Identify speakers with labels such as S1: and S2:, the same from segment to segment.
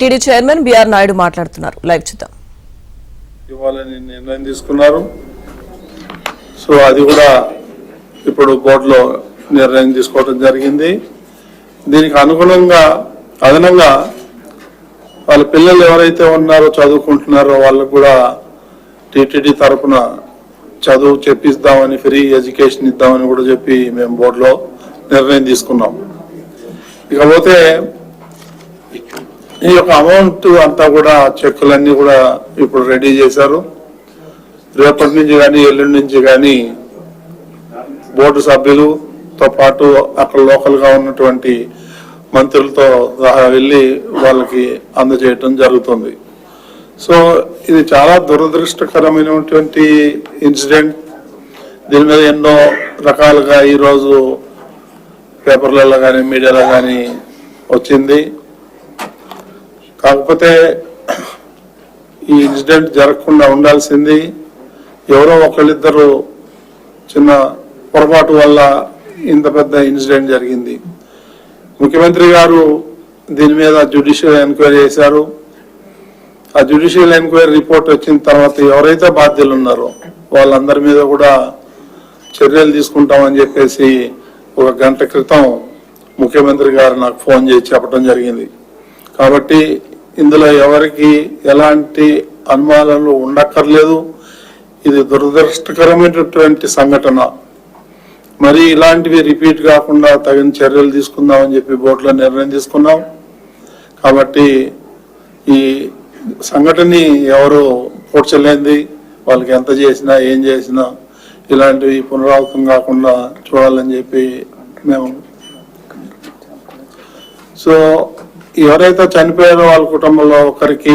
S1: TD chairman BR Naidu మాట్లాడుతున్నారు. Live చూద్దాం.
S2: ఇవ్వాలని నిర్ణయం తీసుకున్నారు. సో అది కూడా ఇప్పుడు బోర్డులో నిర్ణయం తీసుకోవడం జరిగింది. దీనికి అనుగుణంగా అదనంగా వాళ్ళ పిల్లలు ఎవరైతే ఉన్నారో చదువుకుంటున్నారో వాళ్ళకు కూడా టీటీడీ తరఫున చదువు చెప్పిస్తామని, ఫ్రీ ఎడ్యుకేషన్ ఇద్దామని కూడా చెప్పి మేము బోర్డులో నిర్ణయం తీసుకున్నాం. ఇకపోతే ఈ యొక్క అమౌంట్ అంతా కూడా చెక్కులన్నీ కూడా ఇప్పుడు రెడీ చేశారు. రేపటి నుంచి కానీ ఎల్లుండి నుంచి కానీ బోర్డు సభ్యులతో పాటు అక్కడ లోకల్ గా ఉన్నటువంటి మంత్రులతో వెళ్ళి వాళ్ళకి అందజేయటం జరుగుతుంది. సో ఇది చాలా దురదృష్టకరమైనటువంటి ఇన్సిడెంట్. దీని మీద ఎన్నో రకాలుగా ఈరోజు పేపర్లలో కానీ మీడియాలో కానీ వచ్చింది. కాకపోతే ఈ ఇన్సిడెంట్ జరగకుండా ఉండాల్సింది. ఎవరో ఒకళ్ళిద్దరు చిన్న పొరపాటు వల్ల ఇంత పెద్ద ఇన్సిడెంట్ జరిగింది. ముఖ్యమంత్రి గారు దీని మీద జ్యుడిషియల్ ఎంక్వైరీ చేశారు. ఆ జ్యుడిషియల్ ఎంక్వైరీ రిపోర్ట్ వచ్చిన తర్వాత ఎవరైతే బాధ్యులు ఉన్నారో వాళ్ళందరి మీద కూడా చర్యలు తీసుకుంటామని చెప్పేసి 1 గంట క్రితం ముఖ్యమంత్రి గారు నాకు ఫోన్ చేసి చెప్పడం జరిగింది. కాబట్టి ఇందులో ఎవరికి ఎలాంటి అనుమానాలు ఉండక్కర్లేదు. ఇది దురదృష్టకరమైనటువంటి సంఘటన. మరి ఇలాంటివి రిపీట్ కాకుండా తగిన చర్యలు తీసుకుందామని చెప్పి బోర్డులో నిర్ణయం తీసుకున్నాం. కాబట్టి ఈ సంఘటనని ఎవరు పోడ్చలేంది, వాళ్ళకి ఎంత చేసినా ఏం చేసినా ఇలాంటివి పునరావృతం కాకుండా చూడాలని చెప్పి మేము. సో ఎవరైతే చనిపోయారో వాళ్ళ కుటుంబంలో ఒకరికి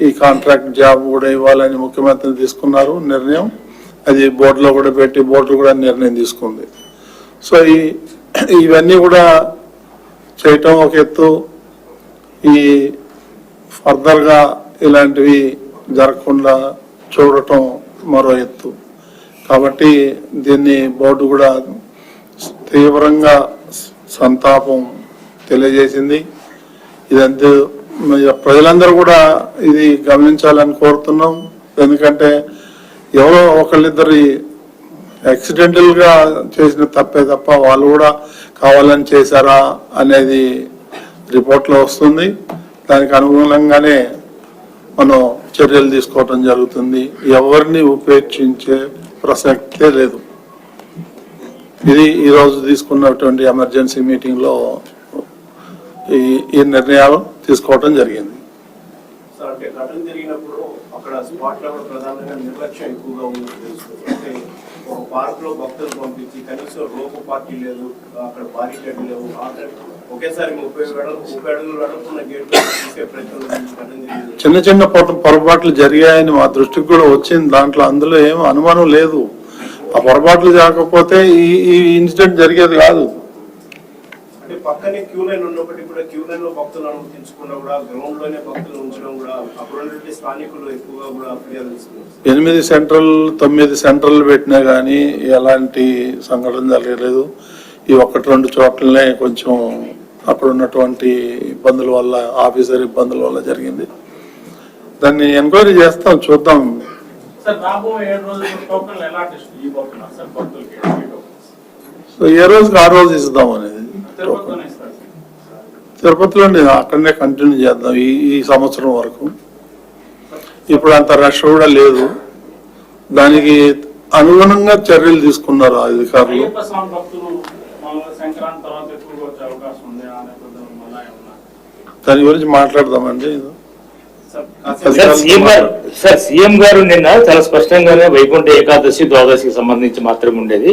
S2: ఈ కాంట్రాక్ట్ జాబ్ కూడా ఇవ్వాలని ముఖ్యమంత్రి తీసుకున్నారు నిర్ణయం. అది బోర్డులో కూడా పెట్టి బోర్డు కూడా నిర్ణయం తీసుకుంది. సో ఇవన్నీ కూడా చేయటం ఒక ఎత్తు, ఈ ఫర్దర్గా ఇలాంటివి జరగకుండా చూడటం మరో ఎత్తు. కాబట్టి దీన్ని బోర్డు కూడా తీవ్రంగా సంతాపం తెలియజేసింది. ఇదంతా ప్రజలందరూ కూడా ఇది గమనించాలని కోరుతున్నాం. ఎందుకంటే ఎవరో ఒకళ్ళిద్దరి యాక్సిడెంటల్ గా చేసిన తప్పే తప్ప వాళ్ళు కూడా కావాలని చేశారా అనేది రిపోర్ట్ లో వస్తుంది. దానికి అనుగుణంగానే మనం చర్యలు తీసుకోవటం జరుగుతుంది. ఎవరిని ఉపేక్షించే ప్రసక్తే లేదు. ఇది ఈరోజు తీసుకున్నటువంటి ఎమర్జెన్సీ మీటింగ్ లో ఈ నిర్ణయాలు తీసుకోవటం జరిగింది.
S3: పార్క్ లో భక్తులు పంపించి కనీసం రోపు పార్టీ లేదు, అక్కడ బారికేడ్ లేవు, ఒకేసారి 30 అడుగులు అడుగుతున్న గేట్ తీసే ప్రయత్నం.
S2: చిన్న చిన్న పొరపాట్లు జరిగాయని మా దృష్టికి కూడా వచ్చింది. దాంట్లో అందులో ఏం అనుమానం లేదు. ఆ పొరపాట్లు జరగకపోతే ఈ ఇన్సిడెంట్ జరిగేది కాదు.
S3: అంటే పక్కనే క్యూ లైన్ ఉన్నప్పటికీ కూడా క్యూ లైన్ లో భక్తులు అనుమతించకుండా కూడా గ్రౌండ్ లోనే భక్తులు ఉంచడం కూడా అప్పుడు స్థానికులు ఎక్కువగా కూడా ఫిర్యాదు తీసుకున్నారు.
S2: 8 సెంట్రల్ 9 సెంట్రల్ పెట్టినా గానీ ఎలాంటి సంఘటన జరగలేదు. ఈ 1-2 చోట్లనే కొంచెం అక్కడ ఉన్నటువంటి ఇబ్బందుల వల్ల, ఆఫీసర్ ఇబ్బందుల వల్ల జరిగింది. దాన్ని ఎంక్వైరీ చేస్తాం, చూద్దాం. సో ఏ రోజుకి ఆ రోజు ఇద్దాం అనేది తిరుపతిలో అక్కడనే కంటిన్యూ చేద్దాం ఈ సంవత్సరం వరకు. ఇప్పుడు అంత రష్ కూడా లేదు. దానికి అనుగుణంగా చర్యలు తీసుకున్నారు అధికారులు. దాని గురించి మాట్లాడదామండి.
S4: సీఎం గారు నిన్న చాలా స్పష్టంగానే వైకుంఠ ఏకాదశి ద్వాదశికి సంబంధించి మాత్రమే ఉండేది.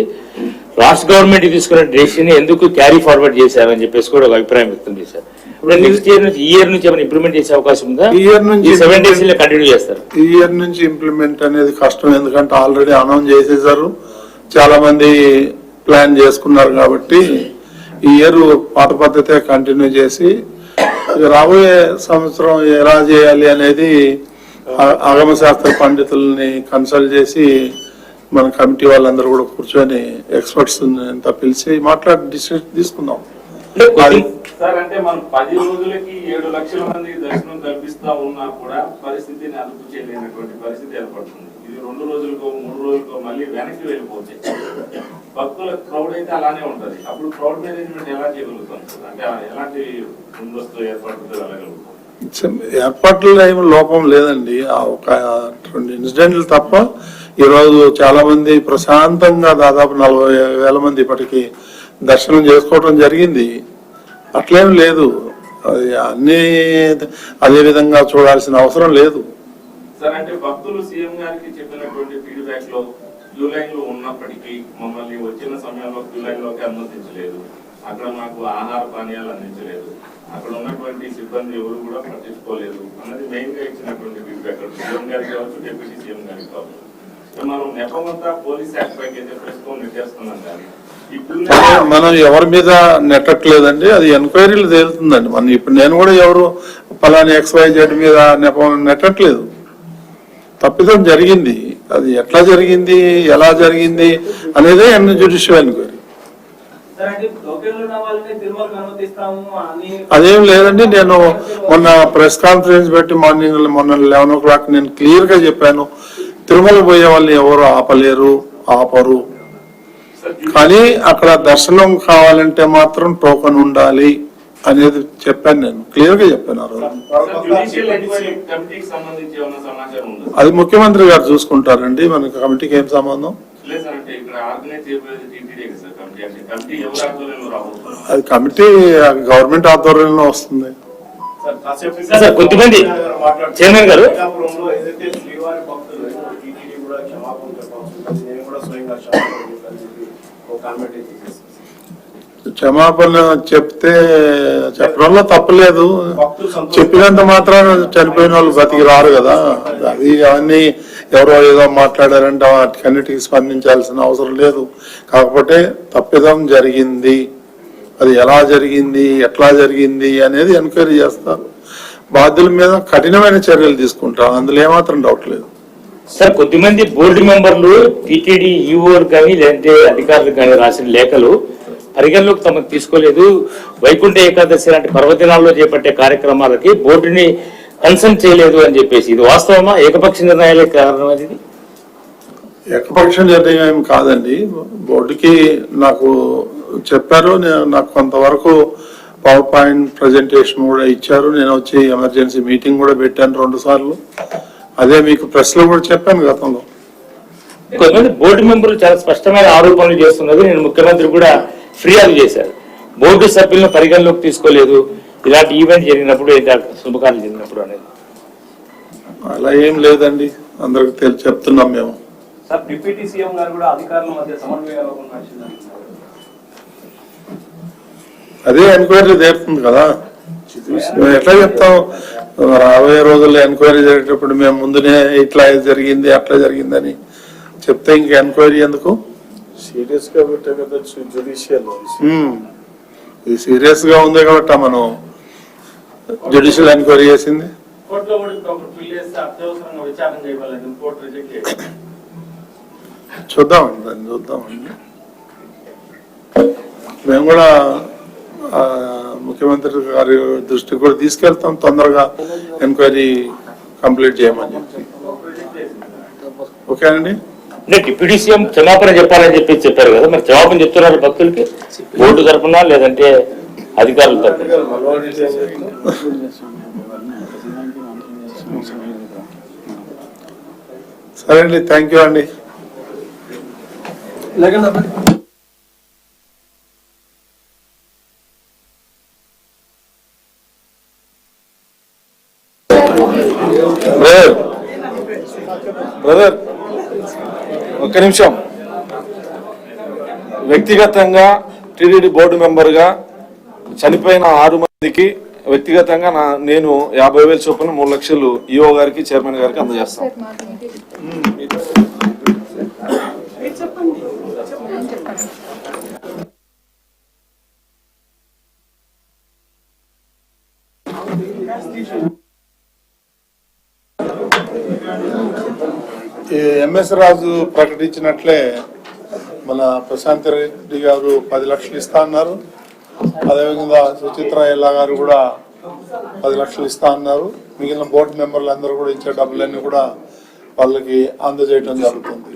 S4: రాష్ట్ర గవర్నమెంట్ తీసుకున్న డెసిషన్ ఎందుకు క్యారీ ఫార్వర్డ్ చేశారని చెప్పేసి కూడా ఒక అభిప్రాయం వ్యక్తం చేశారు. ఇప్పుడు నెక్స్ట్ ఇయర్ నుంచి, ఈ ఇయర్ నుంచి ఏమైనా ఇంప్లిమెంట్ చేసే అవకాశం ఉందా?
S2: ఈ ఇయర్ నుంచి
S4: 7 days కంటిన్యూ చేస్తారు.
S2: ఈ ఇయర్ నుంచి ఇంప్లిమెంట్ అనేది కష్టం. ఎందుకంటే ఆల్రెడీ అనౌన్స్ చేసేసారు, చాలా మంది ప్లాన్ చేసుకున్నారు. కాబట్టి ఈ ఇయర్ పాత పద్ధతే కంటిన్యూ చేసి రాబోయే సంవత్సరం ఎలా చేయాలి అనేది ఆగమ శాస్త్ర పండితుల్ని కన్సల్ట్ చేసి మన కమిటీ వాళ్ళందరూ కూడా కూర్చొని ఎక్స్పర్ట్స్ అంతా పిలిచి మాట్లాడి డిసిషన్ తీసుకుందాం.
S5: సార్ అంటే మనం 10 రోజులకి 7 లక్షల మంది దర్శనం కల్పిస్తా ఉన్నా కూడా పరిస్థితిని అదుపు చేయలేనటువంటి పరిస్థితి ఏర్పడుతుంది. ఇది 2 రోజులకో 3 రోజులకో మళ్ళీ వెనక్కి వెళ్ళిపోతాయి. భక్తుల క్రౌడ్ అయితే అలానే ఉంటది. అప్పుడు క్రౌడ్ మేనేజ్మెంట్ ఎలా చేయగలుగుతాం సార్? అంటే ఎలాంటి ముందస్తు ఏర్పాట్లు వెళ్ళగలుగుతాం?
S2: ఏర్పాట్ల ఏమి లోపం లేదండి. ఒక 2 ఇన్సిడెంట్లు తప్ప ఈరోజు చాలా మంది ప్రశాంతంగా దాదాపు 40,000 మంది ఇప్పటికి దర్శనం చేసుకోవడం జరిగింది. అట్లేం లేదు. అది అన్ని అదే విధంగా చూడాల్సిన అవసరం లేదు.
S5: సార్ అంటే భక్తులు సీఎం గారికి చెప్పినటువంటి ఫీడ్బ్యాక్ లో క్యూ లైన్ లో ఉన్నప్పటికీ మమ్మల్ని వచ్చిన సమయంలో క్యూ లైన్ లోకి అనుమతించలేదు, అక్కడ మాకు ఆహార పానీయాలు అందించలేదు, అక్కడ ఉన్నటువంటి సిబ్బంది ఎవరు కూడా పట్టించుకోలేదు అన్నది మెయిన్ గా ఇచ్చినటువంటి ఫీడ్బ్యాక్. సీఎం గారికి కావచ్చు, డిప్యూటీ సీఎం గారికి కావచ్చు. మనం నెపమంతా పోలీస్ యాక్ట్ పైకి అయితే ప్రస్తుతం నెట్టేస్తున్నాం కానీ
S2: మనం ఎవరి మీద నెట్టట్లేదండి. అది ఎంక్వైరీలు తేలుతుందండి. మనం ఇప్పుడు నేను కూడా ఎవరు పలాని XYZ మీద నెట్టట్లేదు. తప్పిదం జరిగింది. అది ఎట్లా జరిగింది, ఎలా జరిగింది అనేదే జ్యుడిషియల్ ఎంక్వైరీ. అదేం లేదండి. నేను మొన్న ప్రెస్ కాన్ఫరెన్స్ పెట్టి మొన్న 11 o'clock నేను క్లియర్ గా చెప్పాను, తిరుమల పోయే వాళ్ళు ఎవరు ఆపరు, కానీ అక్కడ దర్శనం కావాలంటే మాత్రం టోకెన్ ఉండాలి అనేది చెప్పాను. నేను క్లియర్ గా చెప్పాను ఆ రోజు. అది ముఖ్యమంత్రి గారు చూసుకుంటారండి. మనకి కమిటీకి ఏం సంబంధం? అది కమిటీ గవర్నమెంట్ ఆధ్వర్యంలో వస్తుంది.
S4: కొద్దిమంది చైర్మన్ గారు
S2: క్షమాపణ చెప్పడంలో తప్పలేదు. చెప్పినంత మాత్రం చనిపోయిన వాళ్ళు బతికి రారు కదా. అది అవన్నీ ఎవరో ఏదో మాట్లాడారంటే వాటికన్నిటికీ స్పందించాల్సిన అవసరం లేదు. కాకపోతే తప్పిదం జరిగింది, అది ఎలా జరిగింది, ఎట్లా జరిగింది అనేది ఎంక్వైరీ చేస్తారు. బాధ్యుల మీద కఠినమైన చర్యలు తీసుకుంటాం, అందులో ఏమాత్రం డౌట్ లేదు.
S4: సార్ కొద్దిమంది బోర్డు మెంబర్లు టీటీడీ ఈఓ కానీ లేదంటే అధికారులు కానీ రాసిన లేఖలు పరిగణలోకి తమకు తీసుకోలేదు. వైకుంఠ ఏకాదశి లాంటి పర్వదినాల్లో చేపట్టే కార్యక్రమాలకి బోర్డుని కన్సల్ట్ చేయలేదు అని చెప్పేసి, ఇది వాస్తవమా? ఏకపక్ష నిర్ణయాలే కారణం అది?
S2: ఏకపక్ష నిర్ణయం కాదండి. బోర్డుకి నాకు చెప్పారు. నాకు కొంతవరకు పవర్ పాయింట్ ప్రజెంటేషన్ కూడా ఇచ్చారు. నేను వచ్చి ఎమర్జెన్సీ మీటింగ్ కూడా పెట్టాను 2 సార్లు. అదే మీకు ప్రెస్ లో కూడా చెప్పాను గతంలో.
S4: కొంతమంది బోర్డు మెంబర్లు చాలా స్పష్టమైన ఆరోపణలు చేస్తున్నారు. నేను ముఖ్యమంత్రి కూడా ఫిర్యాదు చేశారు, బోర్డు సభ్యులను పరిగణలోకి తీసుకోలేదు ఇలాంటి ఈవెంట్ జరిగినప్పుడు, శుభకార్యాలు జరిగినప్పుడు అనేది.
S2: అలా ఏం లేదండి, అందరికి చెప్తున్నాం మేము.
S3: సార్ డిప్యూటీ సీఎం గారు కూడా అధికారుల మధ్య సమన్వయాలు
S2: అదే ఎంక్వైరీ జరుగుతుంది కదా. మేము ఎట్లా చెప్తాం? రాబోయే రోజుల్లో ఎంక్వైరీ జరిగేటప్పుడు మేము ముందునే ఇట్లా జరిగింది అట్లా జరిగిందని చెప్తే ఇంక ఎంక్వైరీ ఎందుకు?
S6: సీరియస్ గా పెట్టే కదా జ్యుడిషియల్.
S2: ఇది సీరియస్ గా ఉంది కాబట్టి మనం జ్యుడిషియల్ ఎంక్వైరీ చేసింది. చూద్దామండి, దాన్ని చూద్దామండి. మేము కూడా ముఖ్యమంత్రి గారి దృష్టికి కూడా తీసుకెళ్తాం, తొందరగా ఎంక్వైరీ కంప్లీట్ చేయమని చెప్పి. ఓకే అండి.
S4: అంటే డిప్యూటీ సీఎం క్షమాపణ చెప్పాలని చెప్పి చెప్పారు కదా, మరి క్షమాపణ చెప్తున్నారు భక్తులకి బోర్డు తరఫున లేదంటే అధికారుల తరఫున?
S2: సరే అండి, థ్యాంక్ యూ అండి.
S6: బ్రదర్ ఒక్క నిమిషం. వ్యక్తిగతంగా టీటీడీ బోర్డు మెంబర్గా చనిపోయిన 6 మందికి వ్యక్తిగతంగా నేను 50,000 చొప్పున 3 లక్షలు ఈఓ గారికి చైర్మన్ గారికి అందజేస్తాను.
S2: ఎంఎస్ రాజు ప్రకటించినట్లే మన ప్రశాంత్ రెడ్డి గారు 10 లక్షలు ఇస్తా అన్నారు. అదేవిధంగా సుచిత్ర ఎల్లా గారు కూడా 10 లక్షలు ఇస్తా అన్నారు. మిగిలిన బోర్డు మెంబర్లు అందరూ కూడా ఇచ్చే డబ్బులన్నీ కూడా వాళ్ళకి అందజేయడం జరుగుతుంది.